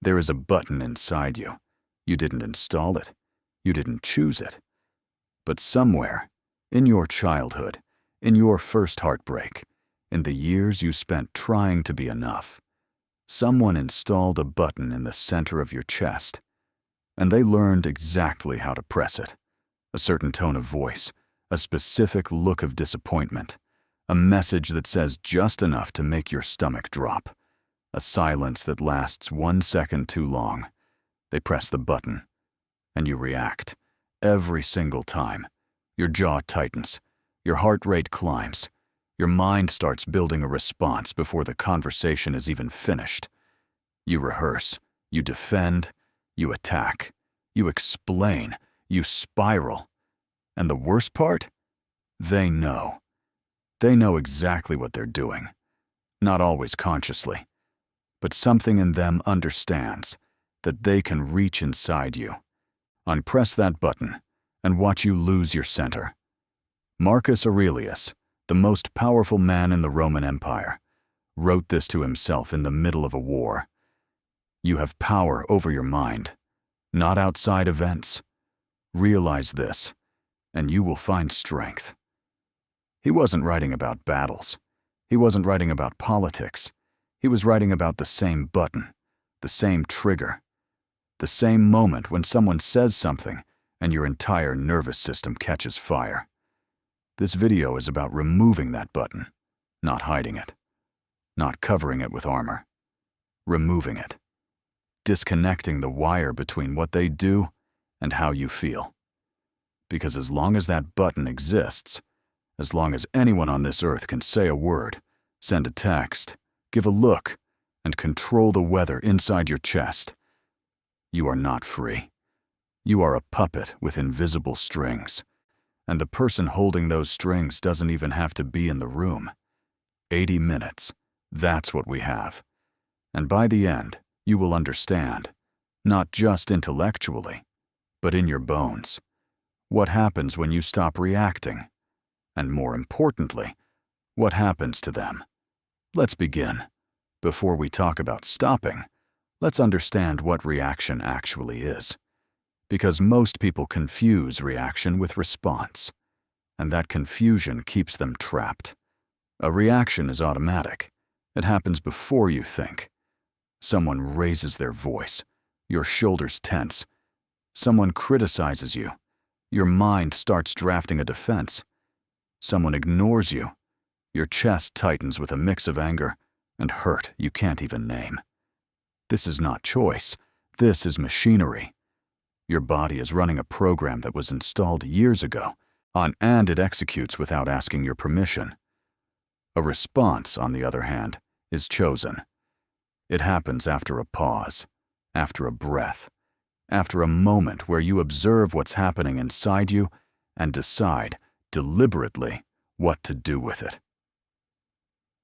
There is a button inside you. You didn't install it. You didn't choose it. But somewhere, in your childhood, in your first heartbreak, in the years you spent trying to be enough, someone installed a button in the center of your chest, and they learned exactly how to press it. A certain tone of voice, a specific look of disappointment, a message that says just enough to make your stomach drop, a silence that lasts 1 second too long. They press the button, and you react. Every single time. Your jaw tightens, your heart rate climbs, your mind starts building a response before the conversation is even finished. You rehearse, you defend, you attack, you explain, you spiral. And the worst part? They know. They know exactly what they're doing. Not always consciously. But something in them understands that they can reach inside you. Unpress that button and watch you lose your center. Marcus Aurelius, the most powerful man in the Roman Empire, wrote this to himself in the middle of a war. You have power over your mind, not outside events. Realize this, and you will find strength. He wasn't writing about battles. He wasn't writing about politics. He was writing about the same button, the same trigger, the same moment when someone says something and your entire nervous system catches fire. This video is about removing that button, not hiding it, not covering it with armor. Removing it. Disconnecting the wire between what they do and how you feel. Because as long as that button exists, as long as anyone on this earth can say a word, send a text, give a look, and control the weather inside your chest, you are not free. You are a puppet with invisible strings, and the person holding those strings doesn't even have to be in the room. 80 minutes, that's what we have. And by the end, you will understand, not just intellectually, but in your bones, what happens when you stop reacting, and more importantly, what happens to them. Let's begin. Before we talk about stopping, let's understand what reaction actually is. Because most people confuse reaction with response, and that confusion keeps them trapped. A reaction is automatic. It happens before you think. Someone raises their voice, your shoulders tense. Someone criticizes you, your mind starts drafting a defense. Someone ignores you, your chest tightens with a mix of anger and hurt you can't even name. This is not choice, this is machinery. Your body is running a program that was installed years ago, and it executes without asking your permission. A response, on the other hand, is chosen. It happens after a pause, after a breath, after a moment where you observe what's happening inside you and decide, deliberately, what to do with it.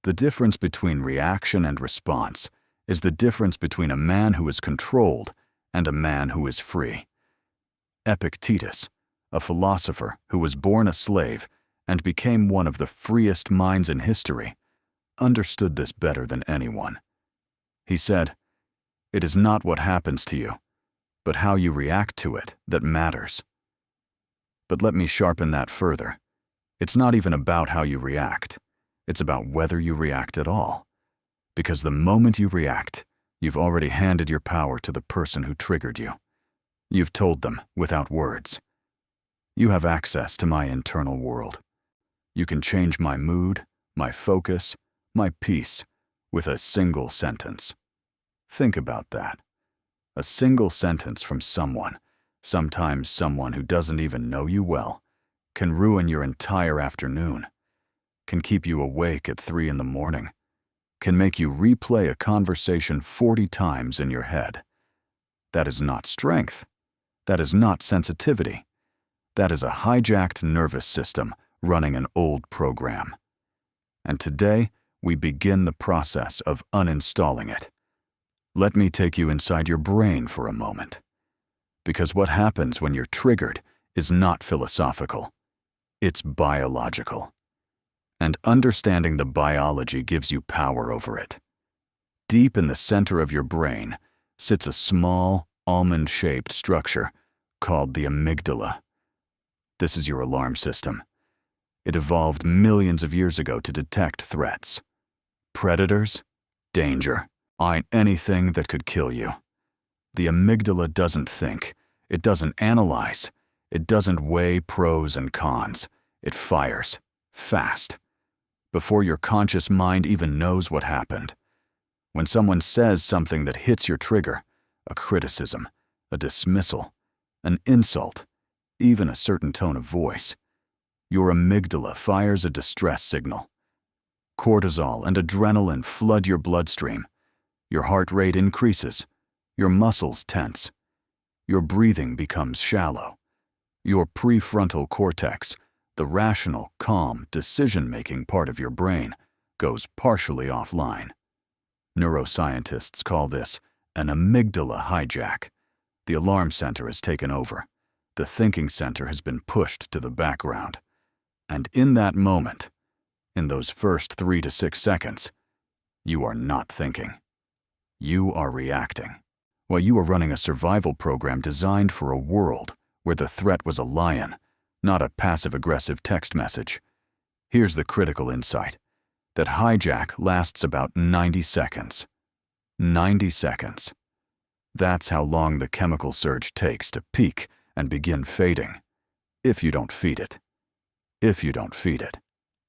The difference between reaction and response is the difference between a man who is controlled and a man who is free. Epictetus, a philosopher who was born a slave and became one of the freest minds in history, understood this better than anyone. He said, "It is not what happens to you, but how you react to it that matters." But let me sharpen that further. It's not even about how you react. It's about whether you react at all. Because the moment you react, you've already handed your power to the person who triggered you. You've told them, without words, "You have access to my internal world. You can change my mood, my focus, my peace, with a single sentence." Think about that. A single sentence from someone, sometimes someone who doesn't even know you well, can ruin your entire afternoon, can keep you awake at 3 in the morning, can make you replay a conversation 40 times in your head. That is not strength. That is not sensitivity. That is a hijacked nervous system running an old program. And today, we begin the process of uninstalling it. Let me take you inside your brain for a moment. Because what happens when you're triggered is not philosophical. It's biological. And understanding the biology gives you power over it. Deep in the center of your brain, sits a small, almond-shaped structure called the amygdala. This is your alarm system. It evolved millions of years ago to detect threats. Predators, danger, anything that could kill you. The amygdala doesn't think. It doesn't analyze. It doesn't weigh pros and cons. It fires, fast, before your conscious mind even knows what happened. When someone says something that hits your trigger, a criticism, a dismissal, an insult, even a certain tone of voice, your amygdala fires a distress signal. Cortisol and adrenaline flood your bloodstream. Your heart rate increases. Your muscles tense. Your breathing becomes shallow. Your prefrontal cortex, the rational, calm, decision-making part of your brain, goes partially offline. Neuroscientists call this an amygdala hijack. The alarm center is taken over. The thinking center has been pushed to the background. And in that moment, in those first 3 to 6 seconds, you are not thinking. You are reacting. While you are running a survival program designed for a world where the threat was a lion, not a passive-aggressive text message. Here's the critical insight: that hijack lasts about 90 seconds. 90 seconds. That's how long the chemical surge takes to peak and begin fading, if you don't feed it. If you don't feed it.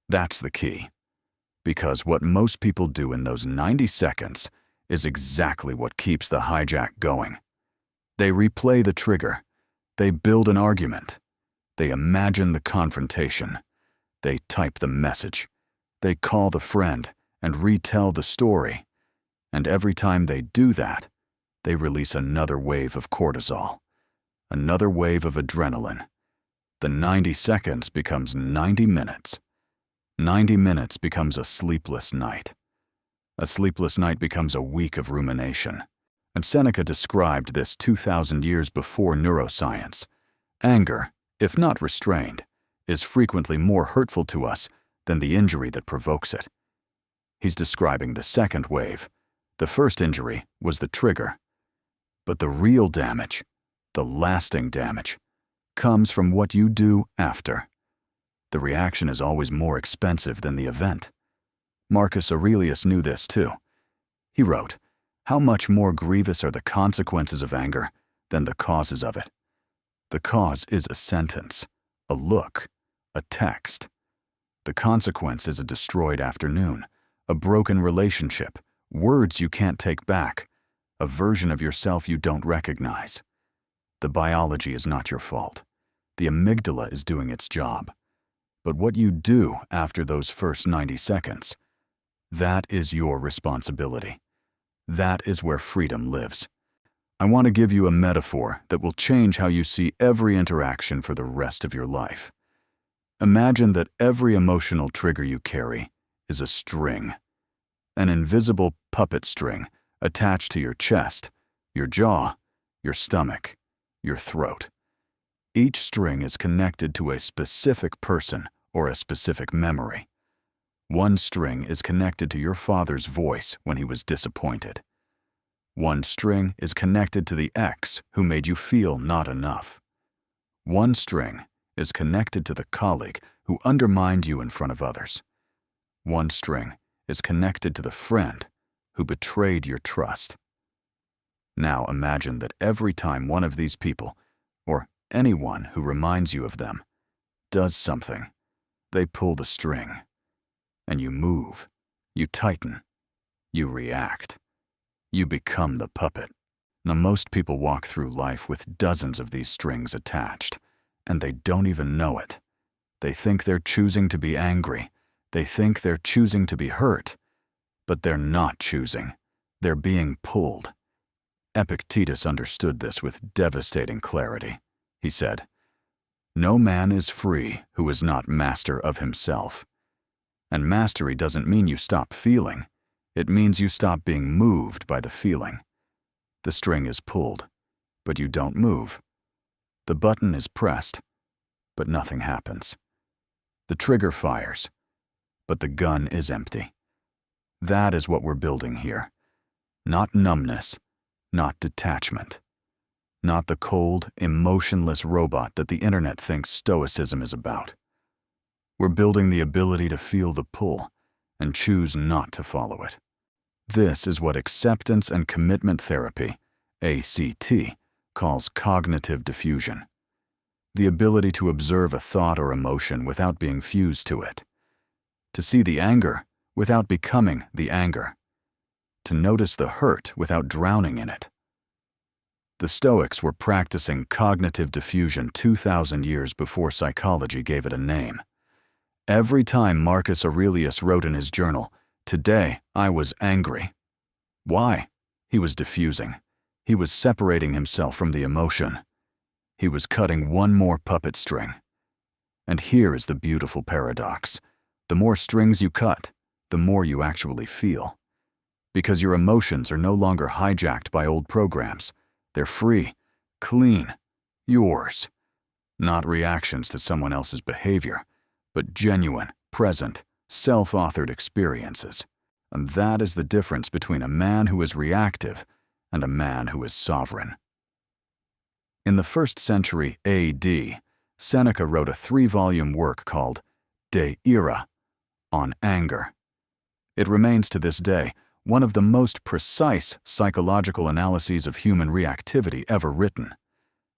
That's the key. Because what most people do in those 90 seconds is exactly what keeps the hijack going. They replay the trigger. They build an argument. They imagine the confrontation. They type the message. They call the friend and retell the story. And every time they do that, they release another wave of cortisol, another wave of adrenaline. The 90 seconds becomes 90 minutes. 90 minutes becomes a sleepless night. A sleepless night becomes a week of rumination. And Seneca described this 2,000 years before neuroscience. Anger, if not restrained, is frequently more hurtful to us than the injury that provokes it. He's describing the second wave. The first injury was the trigger. But the real damage, the lasting damage, comes from what you do after. The reaction is always more expensive than the event. Marcus Aurelius knew this too. He wrote, "How much more grievous are the consequences of anger than the causes of it." The cause is a sentence, a look, a text. The consequence is a destroyed afternoon, a broken relationship, words you can't take back, a version of yourself you don't recognize. The biology is not your fault. The amygdala is doing its job. But what you do after those first 90 seconds, that is your responsibility. That is where freedom lives. I want to give you a metaphor that will change how you see every interaction for the rest of your life. Imagine that every emotional trigger you carry is a string, an invisible puppet string attached to your chest, your jaw, your stomach, your throat. Each string is connected to a specific person or a specific memory. One string is connected to your father's voice when he was disappointed. One string is connected to the ex who made you feel not enough. One string is connected to the colleague who undermined you in front of others. One string is connected to the friend who betrayed your trust. Now imagine that every time one of these people, or anyone who reminds you of them, does something, they pull the string. And you move, you tighten, you react. You become the puppet. Now, most people walk through life with dozens of these strings attached, and they don't even know it. They think they're choosing to be angry. They think they're choosing to be hurt. But they're not choosing. They're being pulled. Epictetus understood this with devastating clarity. He said, "No man is free who is not master of himself." And mastery doesn't mean you stop feeling. It means you stop being moved by the feeling. The string is pulled, but you don't move. The button is pressed, but nothing happens. The trigger fires, but the gun is empty. That is what we're building here. Not numbness, not detachment. Not the cold, emotionless robot that the internet thinks Stoicism is about. We're building the ability to feel the pull and choose not to follow it. This is what acceptance and commitment therapy, ACT, calls cognitive diffusion. The ability to observe a thought or emotion without being fused to it. To see the anger without becoming the anger. To notice the hurt without drowning in it. The Stoics were practicing cognitive diffusion 2,000 years before psychology gave it a name. Every time Marcus Aurelius wrote in his journal, "Today I was angry." Why? He was diffusing. He was separating himself from the emotion. He was cutting one more puppet string. And here is the beautiful paradox. The more strings you cut, the more you actually feel. Because your emotions are no longer hijacked by old programs. They're free, clean, yours. Not reactions to someone else's behavior, but genuine, present, self-authored experiences. And that is the difference between a man who is reactive and a man who is sovereign. In the 1st century AD, Seneca wrote a 3-volume work called De Ira, on anger. It remains to this day one of the most precise psychological analyses of human reactivity ever written,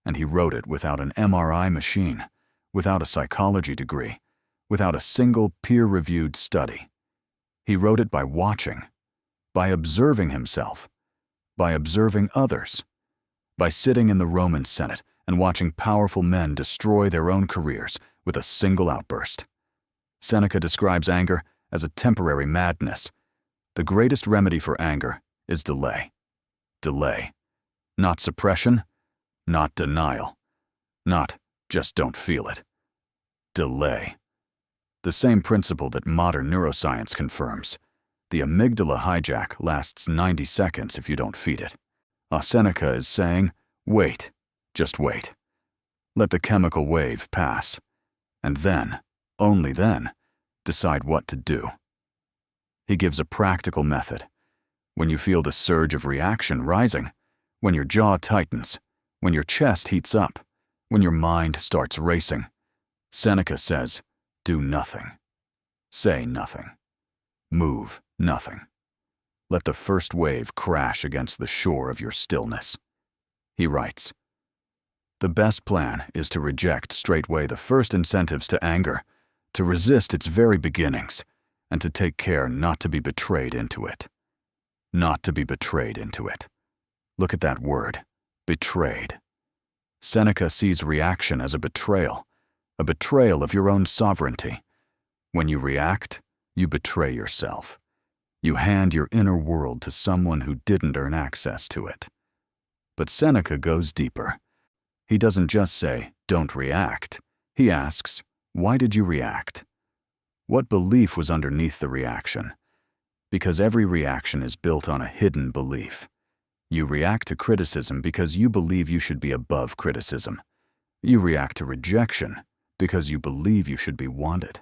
and he wrote it without an MRI machine, without a psychology degree, without a single peer-reviewed study. He wrote it by watching, by observing himself, by observing others, by sitting in the Roman Senate and watching powerful men destroy their own careers with a single outburst. Seneca describes anger as a temporary madness. The greatest remedy for anger is delay. Delay. Not suppression, not denial, not just don't feel it. Delay. The same principle that modern neuroscience confirms. The amygdala hijack lasts 90 seconds if you don't feed it. Seneca is saying, wait, just wait. Let the chemical wave pass, and then, only then, decide what to do. He gives a practical method. When you feel the surge of reaction rising, when your jaw tightens, when your chest heats up, when your mind starts racing, Seneca says, do nothing. Say nothing. Move nothing. Let the first wave crash against the shore of your stillness. He writes, the best plan is to reject straightway the first incentives to anger, to resist its very beginnings, and to take care not to be betrayed into it. Not to be betrayed into it. Look at that word, betrayed. Seneca sees reaction as a betrayal of your own sovereignty. When you react, you betray yourself. You hand your inner world to someone who didn't earn access to it. But Seneca goes deeper. He doesn't just say, don't react. He asks, why did you react? What belief was underneath the reaction? Because every reaction is built on a hidden belief. You react to criticism because you believe you should be above criticism. You react to rejection because you believe you should be wanted.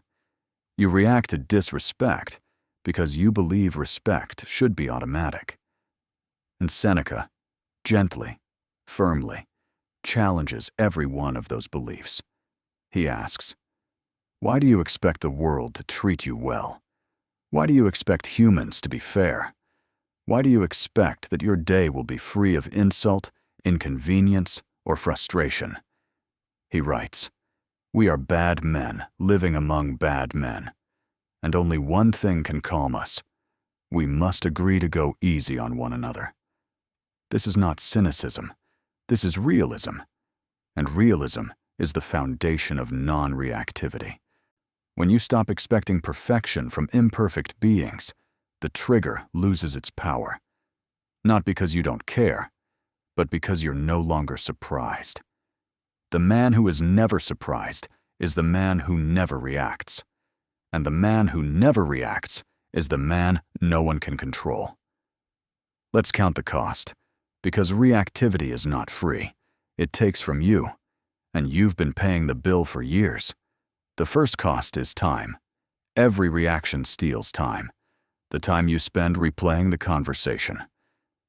You react to disrespect because you believe respect should be automatic. And Seneca, gently, firmly, challenges every one of those beliefs. He asks, why do you expect the world to treat you well? Why do you expect humans to be fair? Why do you expect that your day will be free of insult, inconvenience, or frustration? He writes, we are bad men living among bad men, and only one thing can calm us. We must agree to go easy on one another. This is not cynicism. This is realism. And realism is the foundation of non-reactivity. When you stop expecting perfection from imperfect beings, the trigger loses its power. Not because you don't care, but because you're no longer surprised. The man who is never surprised is the man who never reacts. And the man who never reacts is the man no one can control. Let's count the cost, because reactivity is not free. It takes from you, and you've been paying the bill for years. The first cost is time. Every reaction steals time. The time you spend replaying the conversation.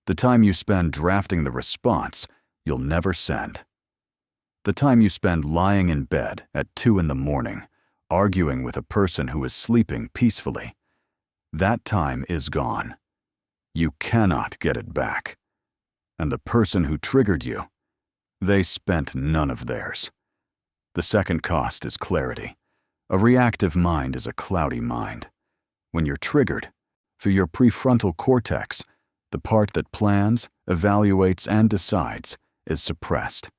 The The time you spend drafting the response you'll never send. The time you spend lying in bed at 2 in the morning, arguing with a person who is sleeping peacefully. That time is gone. You cannot get it back. And the person who triggered you, they spent none of theirs. The second cost is clarity. A reactive mind is a cloudy mind. When you're triggered, for your prefrontal cortex, the part that plans, evaluates, and decides, is suppressed.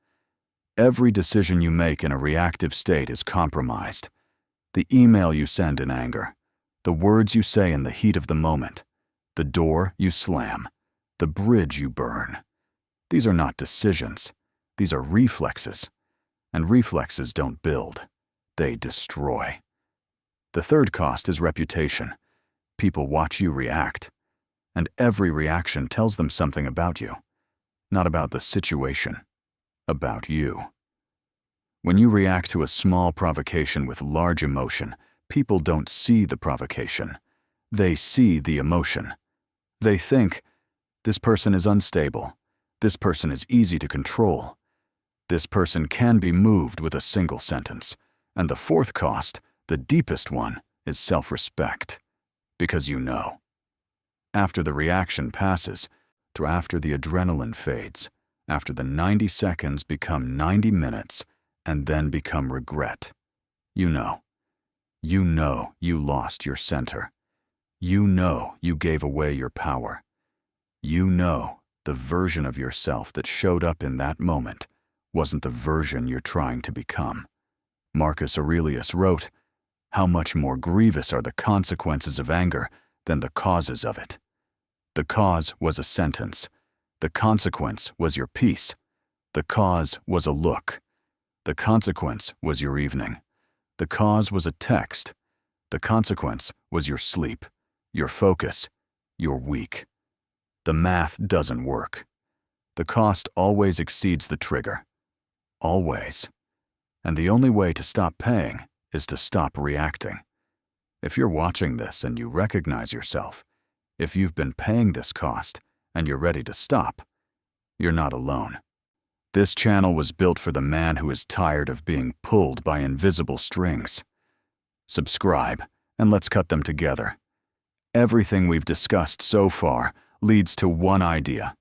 Every decision you make in a reactive state is compromised. The email you send in anger, the words you say in the heat of the moment, the door you slam, the bridge you burn. These are not decisions. These are reflexes. And reflexes don't build. They destroy. The third cost is reputation. People watch you react. And every reaction tells them something about you. Not about the situation. About you. When you react to a small provocation with large emotion, people don't see the provocation. They see the emotion. They think, this person is unstable. This person is easy to control. This person can be moved with a single sentence. And the fourth cost, the deepest one, is self-respect. Because you know. After the reaction passes, to after the adrenaline fades, after the 90 seconds become 90 minutes, and then become regret. You know. You know you lost your center. You know you gave away your power. You know the version of yourself that showed up in that moment wasn't the version you're trying to become. Marcus Aurelius wrote, "How much more grievous are the consequences of anger than the causes of it." The cause was a sentence. The consequence was your peace. The cause was a look. The consequence was your evening. The cause was a text. The consequence was your sleep, your focus, your week. The math doesn't work. The cost always exceeds the trigger. Always. And the only way to stop paying is to stop reacting. If you're watching this and you recognize yourself, if you've been paying this cost and you're ready to stop, you're not alone. This channel was built for the man who is tired of being pulled by invisible strings. Subscribe, and let's cut them together. Everything we've discussed so far leads to one idea,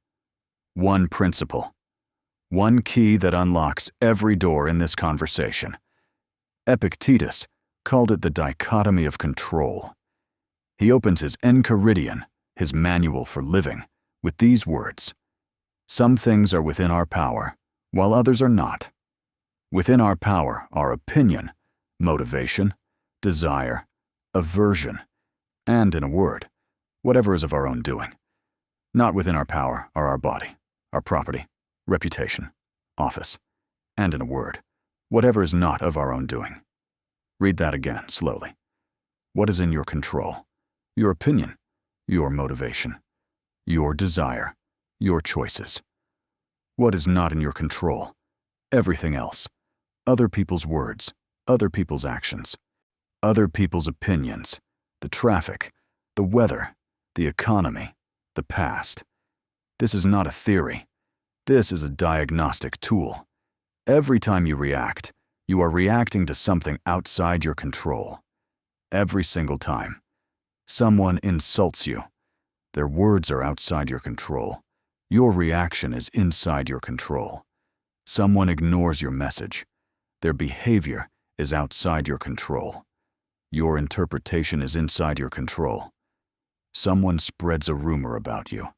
one principle, one key that unlocks every door in this conversation. Epictetus called it the dichotomy of control. He opens his Enchiridion, his manual for living, with these words: "Some things are within our power, while others are not. Within our power are opinion, motivation, desire, aversion, and, in a word, whatever is of our own doing. Not within our power are our body, our property, reputation, office, and, in a word, whatever is not of our own doing." Read that again, slowly. What is in your control? Your opinion, your motivation, your desire, your choices. What is not in your control? Everything else. Other people's words, other people's actions, other people's opinions, the traffic, the weather, the economy, the past. This is not a theory. This is a diagnostic tool. Every time you react, you are reacting to something outside your control. Every single time. Someone insults you. Their words are outside your control. Your reaction is inside your control. Someone ignores your message. Their behavior is outside your control. Your interpretation is inside your control. Someone spreads a rumor about you.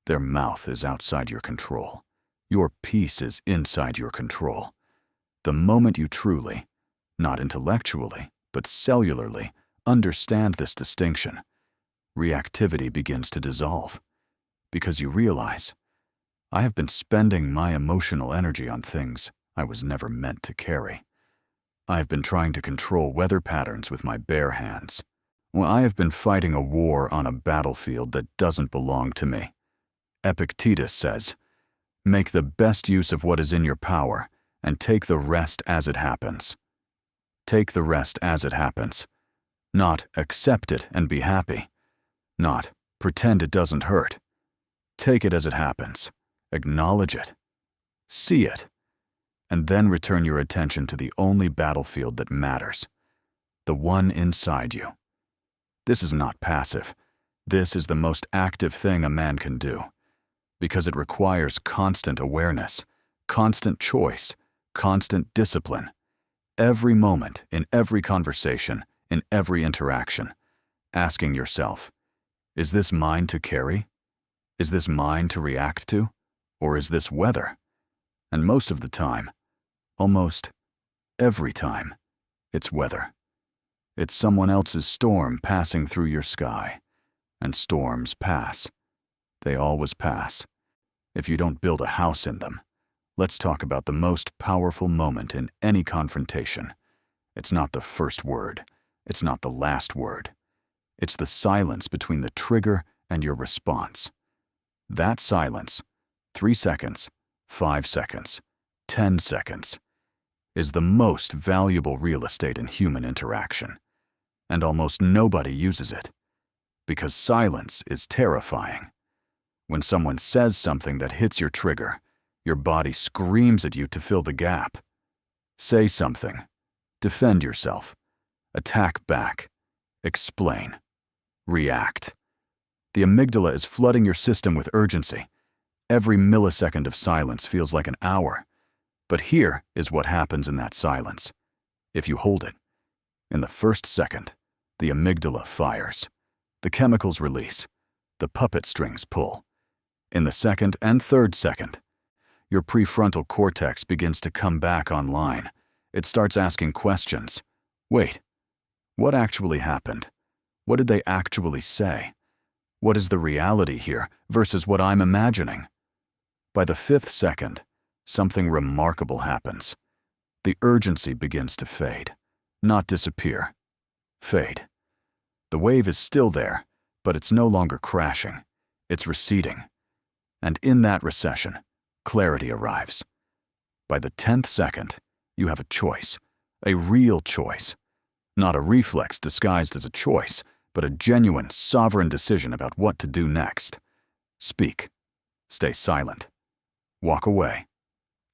Their mouth is outside your control. Your peace is inside your control. The moment you truly, not intellectually, but cellularly, understand this distinction, reactivity begins to dissolve. Because you realize, I have been spending my emotional energy on things I was never meant to carry. I have been trying to control weather patterns with my bare hands. Well, I have been fighting a war on a battlefield that doesn't belong to me. Epictetus says, "Make the best use of what is in your power, and take the rest as it happens." Take the rest as it happens. Not accept it and be happy. Not pretend it doesn't hurt. Take it as it happens. Acknowledge it. See it. And then return your attention to the only battlefield that matters, the one inside you. This is not passive. This is the most active thing a man can do, because it requires constant awareness, constant choice, constant discipline. Every moment, in every conversation, in every interaction, asking yourself, is this mine to carry? Is this mine to react to? Or is this weather? And most of the time, almost every time, it's weather. It's someone else's storm passing through your sky. And storms pass. They always pass. If you don't build a house in them, let's talk about the most powerful moment in any confrontation. It's not the first word. It's not the last word. It's the silence between the trigger and your response. That silence, 3 seconds, 5 seconds, 10 seconds, is the most valuable real estate in human interaction. And almost nobody uses it, because silence is terrifying. When someone says something that hits your trigger, your body screams at you to fill the gap. Say something. Defend yourself. Attack back. Explain. React. The amygdala is flooding your system with urgency. Every millisecond of silence feels like an hour. But here is what happens in that silence, if you hold it. In the first second, the amygdala fires. The chemicals release. The puppet strings pull. In the second and third second, your prefrontal cortex begins to come back online. It starts asking questions. Wait, what actually happened? What did they actually say? What is the reality here versus what I'm imagining? By the 5th second, something remarkable happens. The urgency begins to fade, not disappear. Fade. The wave is still there, but it's no longer crashing. It's receding. And in that recession, clarity arrives. By the 10th second, you have a choice, a real choice. Not a reflex disguised as a choice, but a genuine, sovereign decision about what to do next. Speak. Stay silent. Walk away.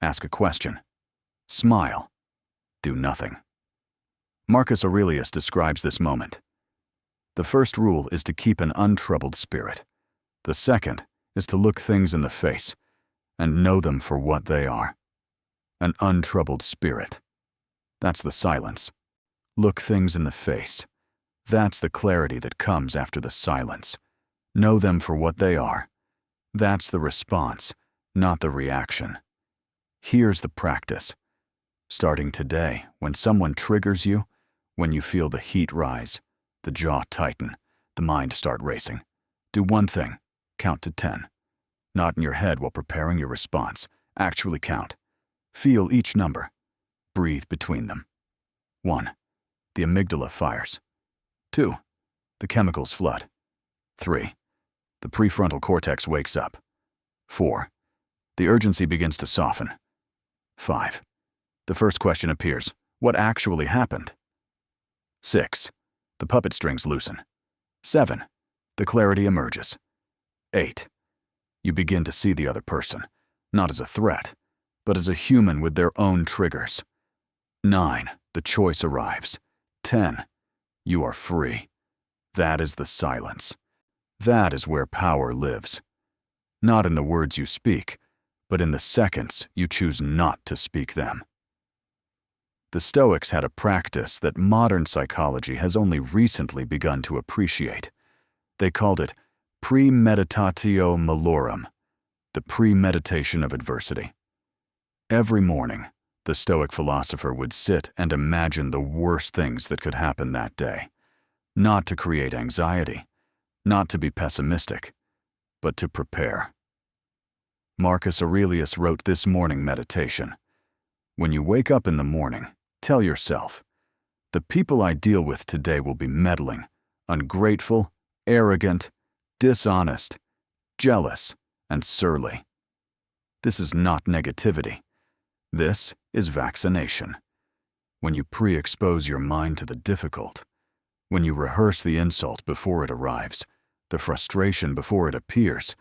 Ask a question. Smile. Do nothing. Marcus Aurelius describes this moment. The first rule is to keep an untroubled spirit. The second is to look things in the face and know them for what they are. An untroubled spirit. That's the silence. Look things in the face. That's the clarity that comes after the silence. Know them for what they are. That's the response, not the reaction. Here's the practice. Starting today, when someone triggers you, when you feel the heat rise, the jaw tighten, the mind start racing, do one thing. Count to 10. Not in your head while preparing your response. Actually count. Feel each number. Breathe between them. 1. The amygdala fires. 2. The chemicals flood. 3. The prefrontal cortex wakes up. 4. The urgency begins to soften. 5. The first question appears. What actually happened? 6. The puppet strings loosen. 7. The clarity emerges. 8. You begin to see the other person, not as a threat, but as a human with their own triggers. 9. The choice arrives. 10. You are free. That is the silence. That is where power lives. Not in the words you speak, but in the seconds you choose not to speak them. The Stoics had a practice that modern psychology has only recently begun to appreciate. They called it premeditatio malorum, the premeditation of adversity. Every morning, the Stoic philosopher would sit and imagine the worst things that could happen that day, not to create anxiety, not to be pessimistic, but to prepare. Marcus Aurelius wrote this morning meditation. When you wake up in the morning, tell yourself, the people I deal with today will be meddling, ungrateful, arrogant, dishonest, jealous, and surly. This is not negativity. This is vaccination. When you pre-expose your mind to the difficult, when you rehearse the insult before it arrives, the frustration before it appears,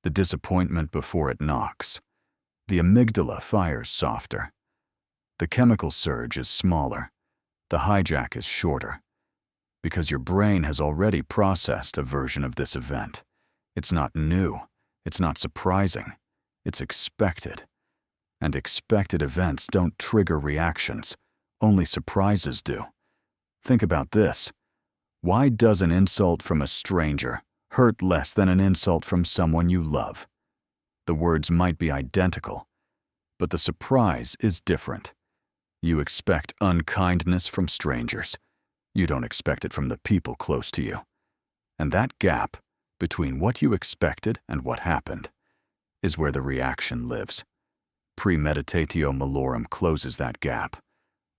the disappointment before it knocks. The amygdala fires softer. The chemical surge is smaller. The hijack is shorter. Because your brain has already processed a version of this event. It's not new. It's not surprising. It's expected. And expected events don't trigger reactions. Only surprises do. Think about this. Why does an insult from a stranger hurt less than an insult from someone you love? The words might be identical, but the surprise is different. You expect unkindness from strangers. You don't expect it from the people close to you. And that gap between what you expected and what happened is where the reaction lives. Premeditatio malorum closes that gap,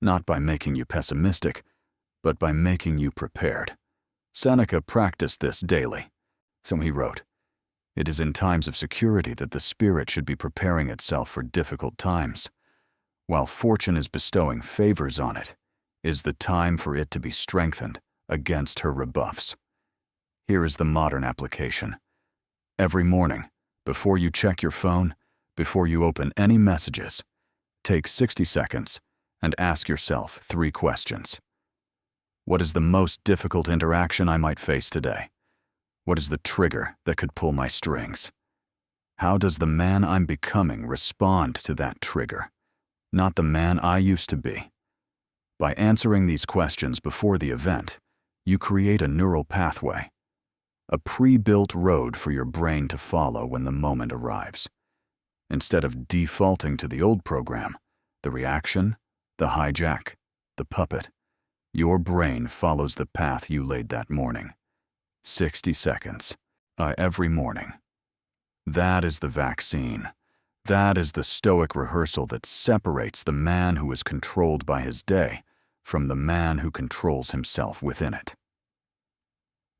not by making you pessimistic, but by making you prepared. Seneca practiced this daily. So he wrote, "It is in times of security that the spirit should be preparing itself for difficult times. While fortune is bestowing favors on it, is the time for it to be strengthened against her rebuffs." Here is the modern application. Every morning, before you check your phone, before you open any messages, take 60 seconds and ask yourself 3 questions. What is the most difficult interaction I might face today? What is the trigger that could pull my strings? How does the man I'm becoming respond to that trigger? Not the man I used to be. By answering these questions before the event, you create a neural pathway, a pre-built road for your brain to follow when the moment arrives. Instead of defaulting to the old program, the reaction, the hijack, the puppet, your brain follows the path you laid that morning. 60 seconds, every morning. That is the vaccine. That is the Stoic rehearsal that separates the man who is controlled by his day from the man who controls himself within it.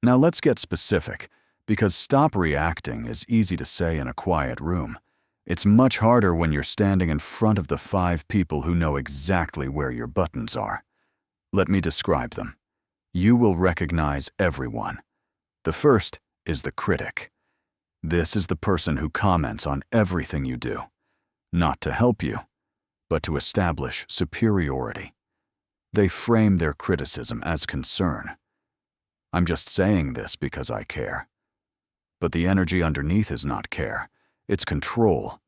Now let's get specific, because stop reacting is easy to say in a quiet room. It's much harder when you're standing in front of the 5 people who know exactly where your buttons are. Let me describe them. You will recognize everyone. The first is the critic. This is the person who comments on everything you do, not to help you, but to establish superiority. They frame their criticism as concern. I'm just saying this because I care. But the energy underneath is not care, it's control.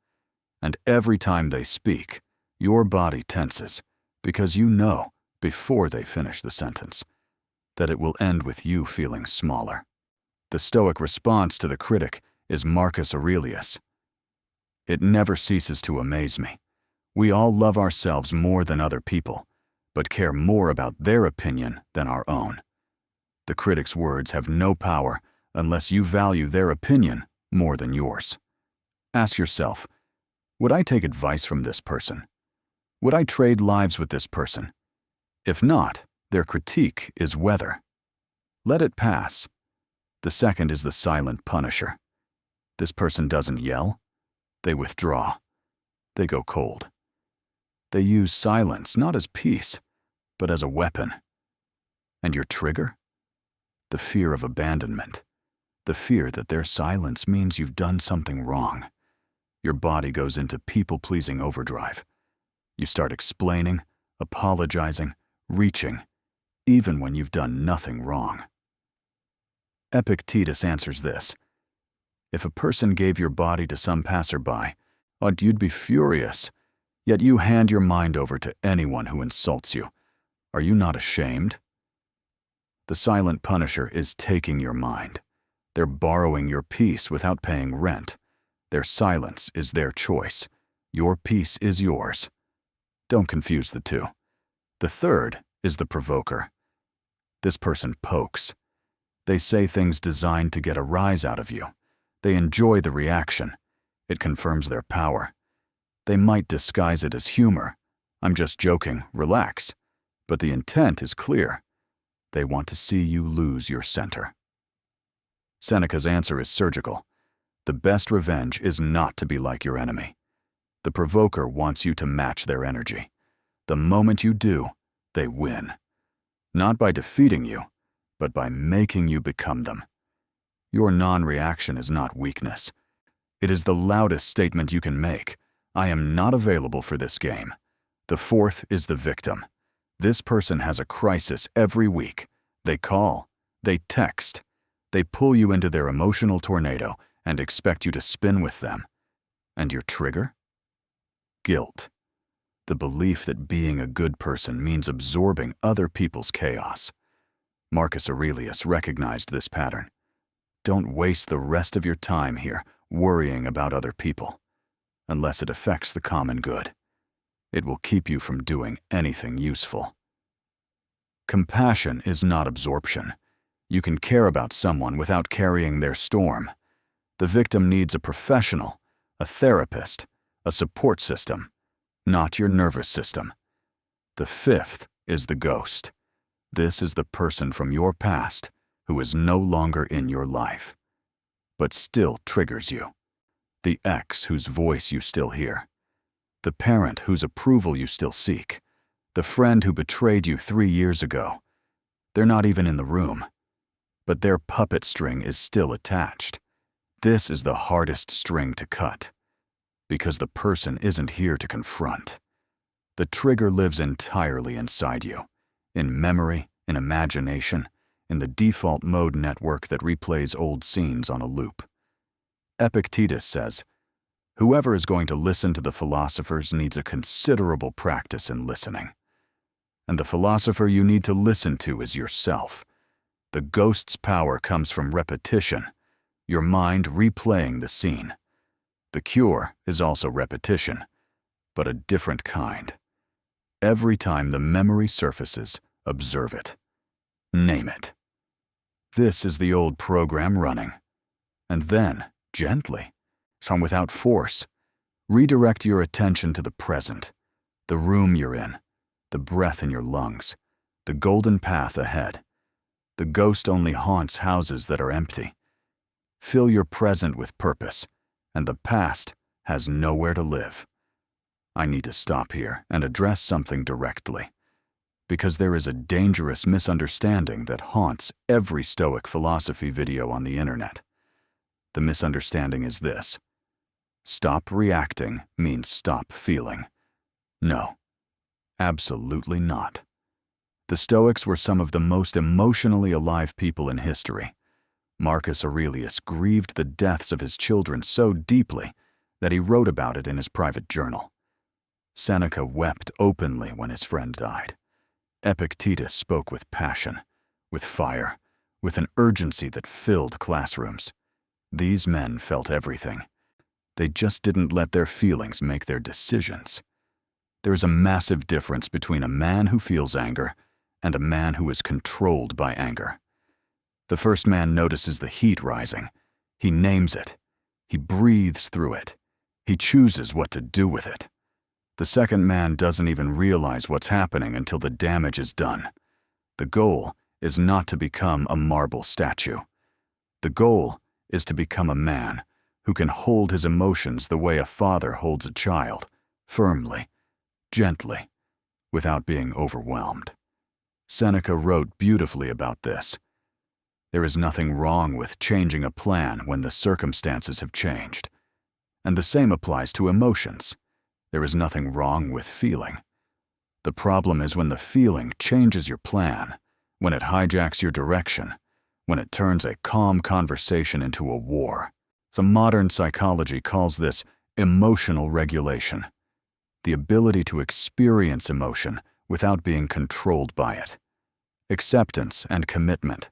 And every time they speak, your body tenses, because you know, before they finish the sentence, that it will end with you feeling smaller. The Stoic response to the critic is Marcus Aurelius. It never ceases to amaze me. We all love ourselves more than other people, but care more about their opinion than our own. The critic's words have no power unless you value their opinion more than yours. Ask yourself, would I take advice from this person? Would I trade lives with this person? If not, their critique is weather. Let it pass. The second is the silent punisher. This person doesn't yell. They withdraw. They go cold. They use silence not as peace, but as a weapon. And your trigger? The fear of abandonment. The fear that their silence means you've done something wrong. Your body goes into people-pleasing overdrive. You start explaining, apologizing, reaching, even when you've done nothing wrong. Epictetus answers this. If a person gave your body to some passerby, you'd be furious, yet you hand your mind over to anyone who insults you. Are you not ashamed? The silent punisher is taking your mind. They're borrowing your peace without paying rent. Their silence is their choice. Your peace is yours. Don't confuse the two. The third is the provoker. This person pokes. They say things designed to get a rise out of you. They enjoy the reaction. It confirms their power. They might disguise it as humor. I'm just joking, relax. But the intent is clear. They want to see you lose your center. Seneca's answer is surgical. The best revenge is not to be like your enemy. The provoker wants you to match their energy. The moment you do, they win. Not by defeating you, but by making you become them. Your non-reaction is not weakness. It is the loudest statement you can make. I am not available for this game. The fourth is the victim. This person has a crisis every week. They call, they text, they pull you into their emotional tornado and expect you to spin with them. And your trigger? Guilt. The belief that being a good person means absorbing other people's chaos. Marcus Aurelius recognized this pattern. Don't waste the rest of your time here worrying about other people, unless it affects the common good. It will keep you from doing anything useful. Compassion is not absorption. You can care about someone without carrying their storm. The victim needs a professional, a therapist, a support system, not your nervous system. The fifth is the ghost. This is the person from your past who is no longer in your life, but still triggers you. The ex whose voice you still hear. The parent whose approval you still seek. The friend who betrayed you 3 years ago. They're not even in the room, but their puppet string is still attached. This is the hardest string to cut, because the person isn't here to confront. The trigger lives entirely inside you, in memory, in imagination, in the default mode network that replays old scenes on a loop. Epictetus says, "Whoever is going to listen to the philosophers needs a considerable practice in listening." And the philosopher you need to listen to is yourself. The ghost's power comes from repetition, your mind replaying the scene. The cure is also repetition, but a different kind. Every time the memory surfaces, observe it. Name it. This is the old program running. And then, gently, some without force, redirect your attention to the present, the room you're in, the breath in your lungs, the golden path ahead. The ghost only haunts houses that are empty. Fill your present with purpose, and the past has nowhere to live. I need to stop here and address something directly, because there is a dangerous misunderstanding that haunts every Stoic philosophy video on the internet. The misunderstanding is this: stop reacting means stop feeling. No, absolutely not. The Stoics were some of the most emotionally alive people in history. Marcus Aurelius grieved the deaths of his children so deeply that he wrote about it in his private journal. Seneca wept openly when his friend died. Epictetus spoke with passion, with fire, with an urgency that filled classrooms. These men felt everything. They just didn't let their feelings make their decisions. There is a massive difference between a man who feels anger and a man who is controlled by anger. The first man notices the heat rising. He names it. He breathes through it. He chooses what to do with it. The second man doesn't even realize what's happening until the damage is done. The goal is not to become a marble statue. The goal is to become a man who can hold his emotions the way a father holds a child, firmly, gently, without being overwhelmed. Seneca wrote beautifully about this. There is nothing wrong with changing a plan when the circumstances have changed. And the same applies to emotions. There is nothing wrong with feeling. The problem is when the feeling changes your plan, when it hijacks your direction, when it turns a calm conversation into a war. Some modern psychology calls this emotional regulation, the ability to experience emotion without being controlled by it. Acceptance and commitment.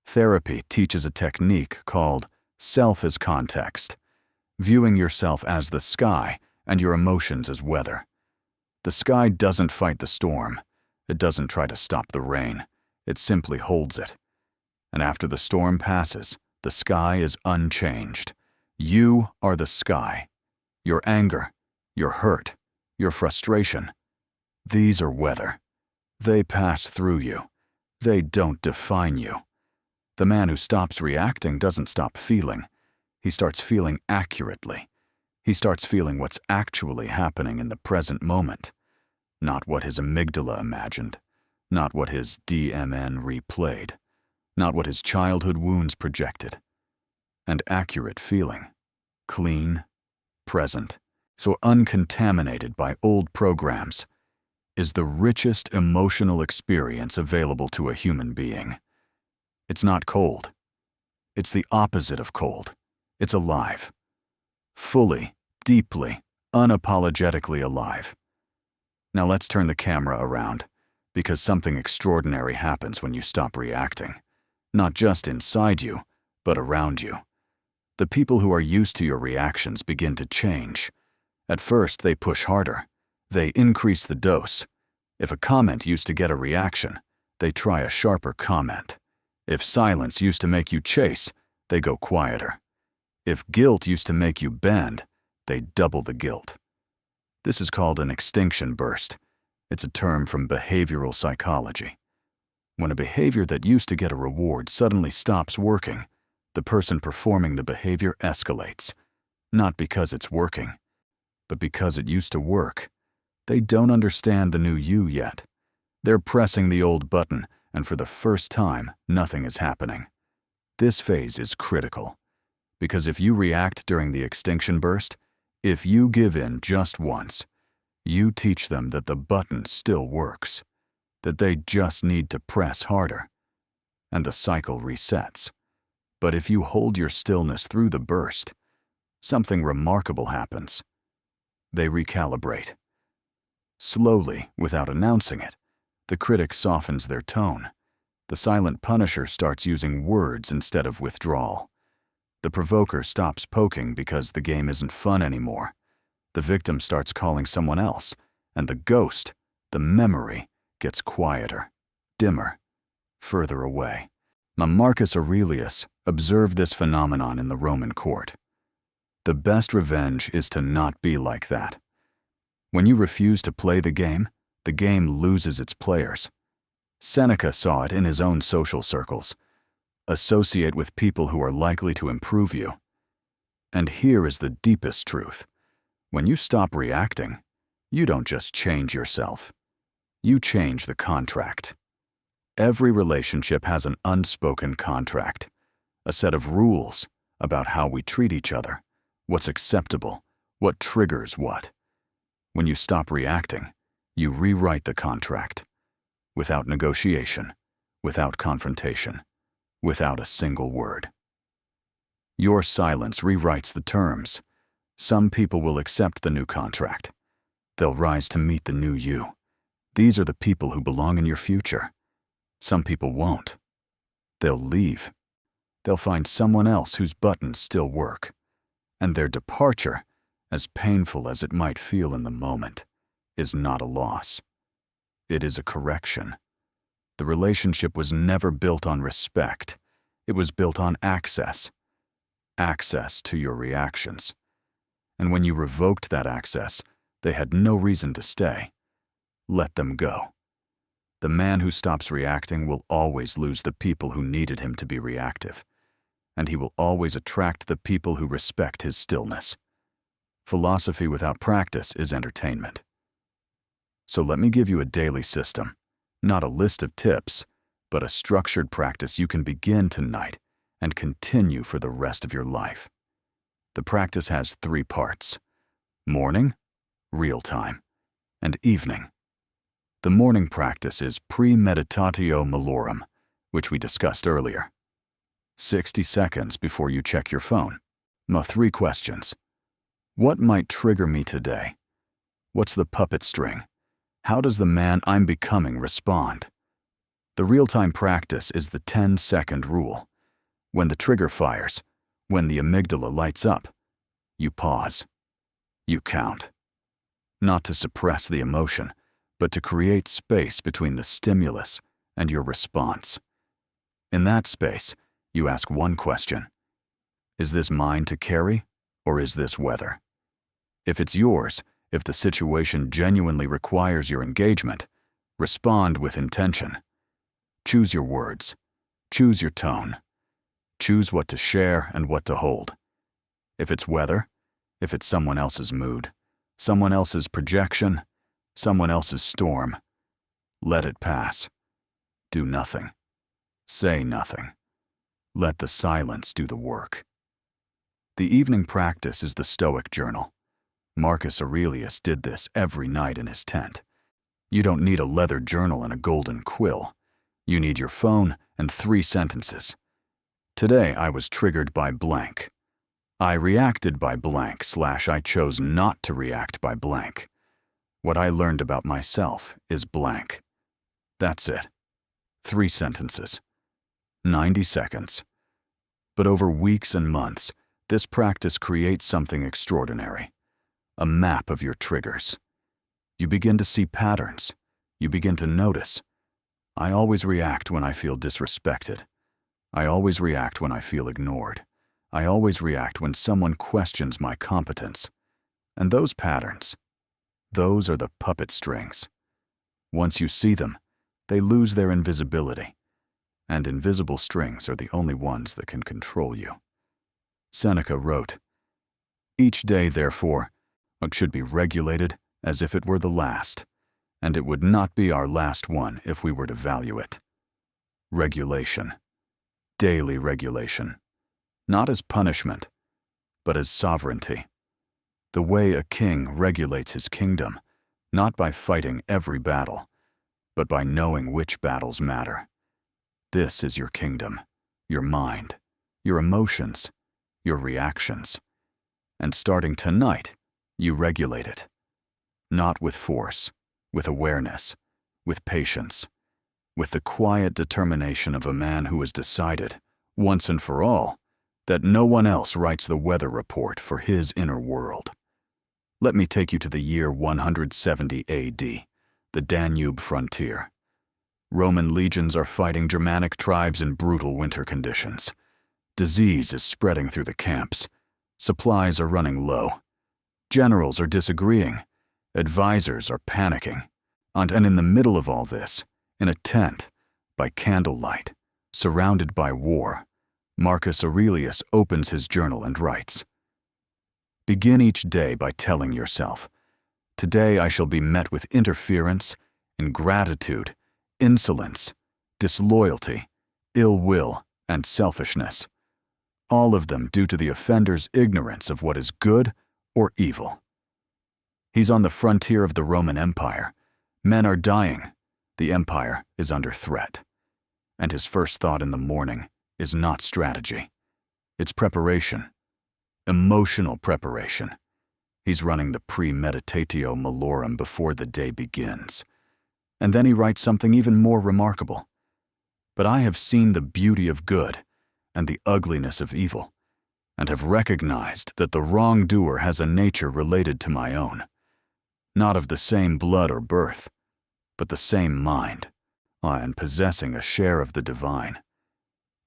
Therapy teaches a technique called self as context, viewing yourself as the sky and your emotions as weather. The sky doesn't fight the storm. It doesn't try to stop the rain. It simply holds it. And after the storm passes, the sky is unchanged. You are the sky. Your anger, your hurt, your frustration. These are weather. They pass through you. They don't define you. The man who stops reacting doesn't stop feeling. He starts feeling accurately. He starts feeling what's actually happening in the present moment, not what his amygdala imagined, not what his DMN replayed, not what his childhood wounds projected. And accurate feeling clean, present, so uncontaminated by old programs, is the richest emotional experience available to a human being. It's not cold. It's the opposite of cold. It's alive. Fully, deeply, unapologetically alive. Now let's turn the camera around, because something extraordinary happens when you stop reacting. Not just inside you, but around you. The people who are used to your reactions begin to change. At first, they push harder. They increase the dose. If a comment used to get a reaction, they try a sharper comment. If silence used to make you chase, they go quieter. If guilt used to make you bend, they double the guilt. This is called an extinction burst. It's a term from behavioral psychology. When a behavior that used to get a reward suddenly stops working, the person performing the behavior escalates. Not because it's working, but because it used to work. They don't understand the new you yet. They're pressing the old button, and for the first time, nothing is happening. This phase is critical, because if you react during the extinction burst, if you give in just once, you teach them that the button still works, that they just need to press harder, and the cycle resets. But if you hold your stillness through the burst, something remarkable happens. They recalibrate. Slowly, without announcing it, the critic softens their tone. The silent punisher starts using words instead of withdrawal. The provoker stops poking because the game isn't fun anymore. The victim starts calling someone else, and the ghost, the memory, gets quieter, dimmer, further away. Marcus Aurelius observed this phenomenon in the Roman court. The best revenge is to not be like that. When you refuse to play the game loses its players. Seneca saw it in his own social circles. Associate with people who are likely to improve you. And here is the deepest truth. When you stop reacting, you don't just change yourself. You change the contract. Every relationship has an unspoken contract, a set of rules about how we treat each other, what's acceptable, what triggers what. When you stop reacting, you rewrite the contract, without negotiation, without confrontation, without a single word. Your silence rewrites the terms. Some people will accept the new contract. They'll rise to meet the new you. These are the people who belong in your future. Some people won't. They'll leave. They'll find someone else whose buttons still work. And their departure, as painful as it might feel in the moment, is not a loss. It is a correction. The relationship was never built on respect. It was built on access. Access to your reactions. And when you revoked that access, they had no reason to stay. Let them go. The man who stops reacting will always lose the people who needed him to be reactive, and he will always attract the people who respect his stillness. Philosophy without practice is entertainment. So let me give you a daily system, not a list of tips, but a structured practice you can begin tonight and continue for the rest of your life. The practice has 3 parts: morning, real time, and evening. The morning practice is premeditatio malorum, which we discussed earlier. 60 seconds before you check your phone. 3 questions. What might trigger me today? What's the puppet string? How does the man I'm becoming respond? The real-time practice is the 10-second rule. When the trigger fires, when the amygdala lights up, you pause. You count. Not to suppress the emotion, but to create space between the stimulus and your response. In that space, you ask one question. Is this mine to carry, or is this weather? If it's yours, if the situation genuinely requires your engagement, respond with intention. Choose your words. Choose your tone. Choose what to share and what to hold. If it's weather, if it's someone else's mood, someone else's projection, someone else's storm, let it pass. Do nothing. Say nothing. Let the silence do the work. The evening practice is the Stoic journal. Marcus Aurelius did this every night in his tent. You don't need a leather journal and a golden quill. You need your phone and 3 sentences. Today I was triggered by blank. I reacted by blank / I chose not to react by blank. What I learned about myself is blank. That's it. 3 sentences. 90 seconds. But over weeks and months, this practice creates something extraordinary. A map of your triggers. You begin to see patterns. You begin to notice. I always react when I feel disrespected. I always react when I feel ignored. I always react when someone questions my competence. And those patterns, those are the puppet strings. Once you see them, they lose their invisibility. And invisible strings are the only ones that can control you. Seneca wrote, "Each day, therefore, should be regulated as if it were the last, and it would not be our last one if we were to value it." Regulation. Daily regulation. Not as punishment, but as sovereignty. The way a king regulates his kingdom, not by fighting every battle, but by knowing which battles matter. This is your kingdom, your mind, your emotions, your reactions. And starting tonight, you regulate it. Not with force, with awareness, with patience, with the quiet determination of a man who has decided, once and for all, that no one else writes the weather report for his inner world. Let me take you to the year 170 AD, the Danube frontier. Roman legions are fighting Germanic tribes in brutal winter conditions. Disease is spreading through the camps. Supplies are running low. Generals are disagreeing. Advisors are panicking. And in the middle of all this, in a tent, by candlelight, surrounded by war, Marcus Aurelius opens his journal and writes, "Begin each day by telling yourself, 'Today I shall be met with interference, ingratitude, insolence, disloyalty, ill will, and selfishness, all of them due to the offender's ignorance of what is good or evil.'" He's on the frontier of the Roman Empire. Men are dying. The empire is under threat. And his first thought in the morning is not strategy. It's preparation. Emotional preparation. He's running the premeditatio malorum before the day begins. And then he writes something even more remarkable. "But I have seen the beauty of good and the ugliness of evil, and have recognized that the wrongdoer has a nature related to my own, not of the same blood or birth, but the same mind, and possessing a share of the divine.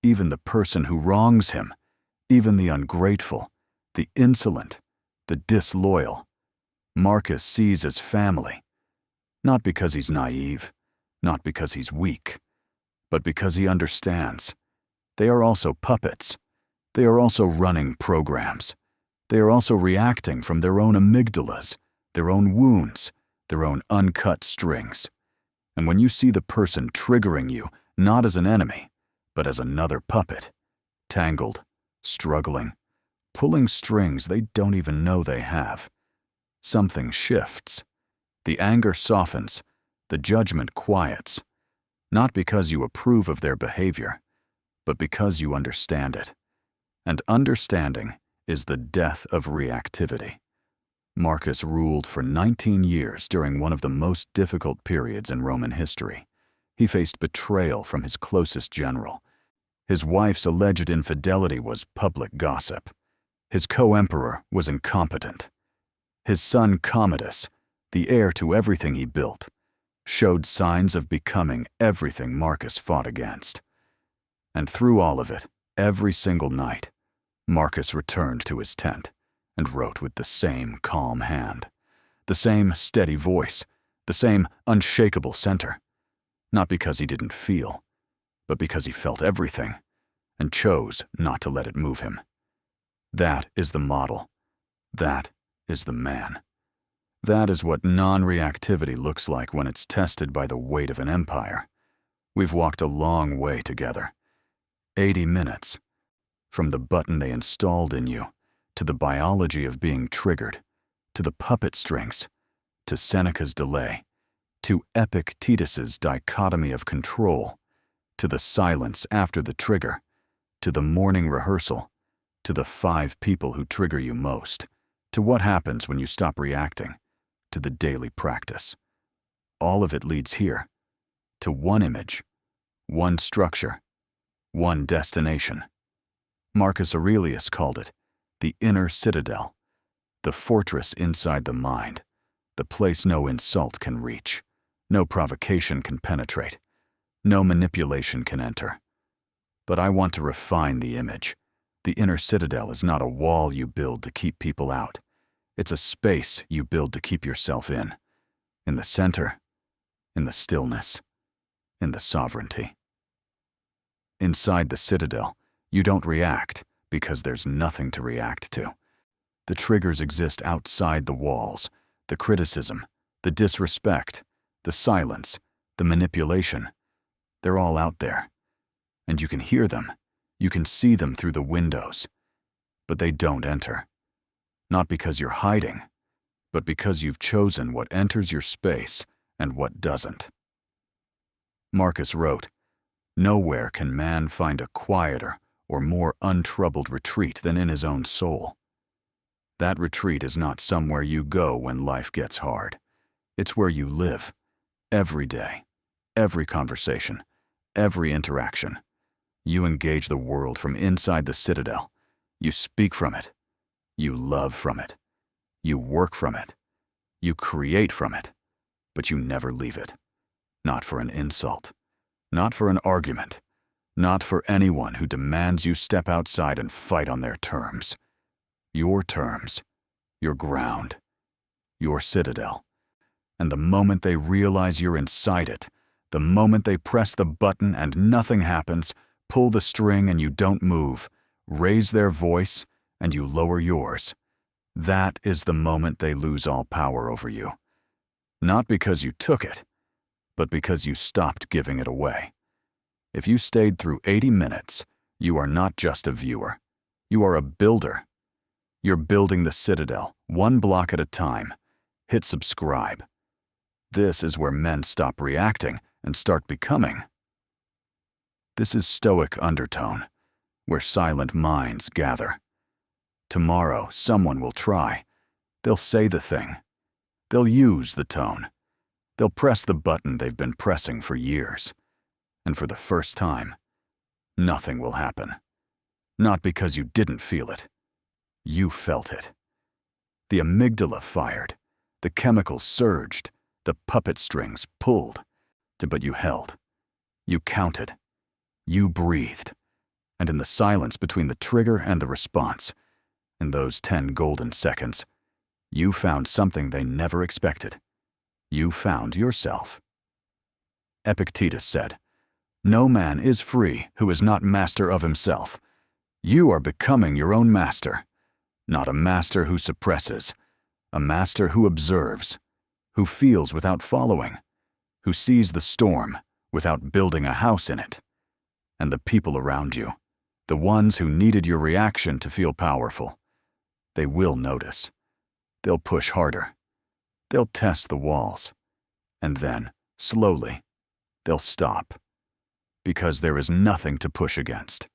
Even the person who wrongs him, even the ungrateful, the insolent, the disloyal, Marcus sees as family, not because he's naive, not because he's weak, but because he understands. They are also puppets. They are also running programs. They are also reacting from their own amygdalas, their own wounds, their own uncut strings. And when you see the person triggering you, not as an enemy, but as another puppet, tangled, struggling, pulling strings they don't even know they have, something shifts. The anger softens, the judgment quiets, not because you approve of their behavior, but because you understand it. And understanding is the death of reactivity. Marcus ruled for 19 years during one of the most difficult periods in Roman history. He faced betrayal from his closest general. His wife's alleged infidelity was public gossip. His co-emperor was incompetent. His son Commodus, the heir to everything he built, showed signs of becoming everything Marcus fought against. And through all of it, every single night, Marcus returned to his tent and wrote with the same calm hand, the same steady voice, the same unshakable center. Not because he didn't feel, but because he felt everything and chose not to let it move him. That is the model. That is the man. That is what non-reactivity looks like when it's tested by the weight of an empire. We've walked a long way together. 80 minutes. From the button they installed in you to the biology of being triggered, to the puppet strings, to Seneca's delay, to Epictetus's dichotomy of control, to the silence after the trigger, to the morning rehearsal, to the 5 people who trigger you most, to what happens when you stop reacting, to the daily practice. All of it leads here, to one image, one structure, one destination. Marcus Aurelius called it the inner citadel, the fortress inside the mind, the place no insult can reach, no provocation can penetrate, no manipulation can enter. But I want to refine the image. The inner citadel is not a wall you build to keep people out. It's a space you build to keep yourself in the center, in the stillness, in the sovereignty. Inside the citadel, you don't react because there's nothing to react to. The triggers exist outside the walls, the criticism, the disrespect, the silence, the manipulation. They're all out there. And you can hear them, you can see them through the windows. But they don't enter. Not because you're hiding, but because you've chosen what enters your space and what doesn't. Marcus wrote, "Nowhere can man find a quieter or more untroubled retreat than in his own soul." That retreat is not somewhere you go when life gets hard. It's where you live, every day, every conversation, every interaction. You engage the world from inside the citadel. You speak from it. You love from it. You work from it. You create from it. But you never leave it. Not for an insult. Not for an argument. Not for anyone who demands you step outside and fight on their terms. Your terms. Your ground. Your citadel. And the moment they realize you're inside it, the moment they press the button and nothing happens, pull the string and you don't move, raise their voice and you lower yours, that is the moment they lose all power over you. Not because you took it, but because you stopped giving it away. If you stayed through 80 minutes, you are not just a viewer. You are a builder. You're building the citadel, one block at a time. Hit subscribe. This is where men stop reacting and start becoming. This is Stoic undertone, where silent minds gather. Tomorrow, someone will try. They'll say the thing. They'll use the tone. They'll press the button they've been pressing for years. And for the first time, nothing will happen. Not because you didn't feel it. You felt it. The amygdala fired. The chemicals surged. The puppet strings pulled. But you held. You counted. You breathed. And in the silence between the trigger and the response, in those 10 golden seconds, you found something they never expected. You found yourself. Epictetus said, "No man is free who is not master of himself." You are becoming your own master. Not a master who suppresses, a master who observes, who feels without following, who sees the storm without building a house in it. And the people around you, the ones who needed your reaction to feel powerful, they will notice. They'll push harder. They'll test the walls. And then, slowly, they'll stop. Because there is nothing to push against.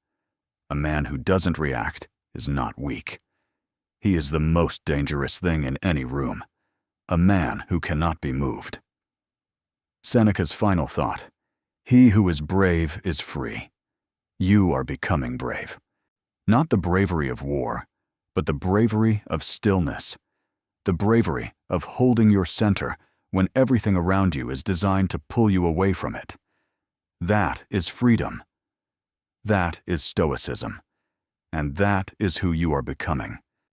A man who doesn't react is not weak. He is the most dangerous thing in any room. A man who cannot be moved. Seneca's final thought, "He who is brave is free." You are becoming brave. Not the bravery of war, but the bravery of stillness. The bravery of holding your center when everything around you is designed to pull you away from it. That is freedom. That is stoicism. And that is who you are becoming.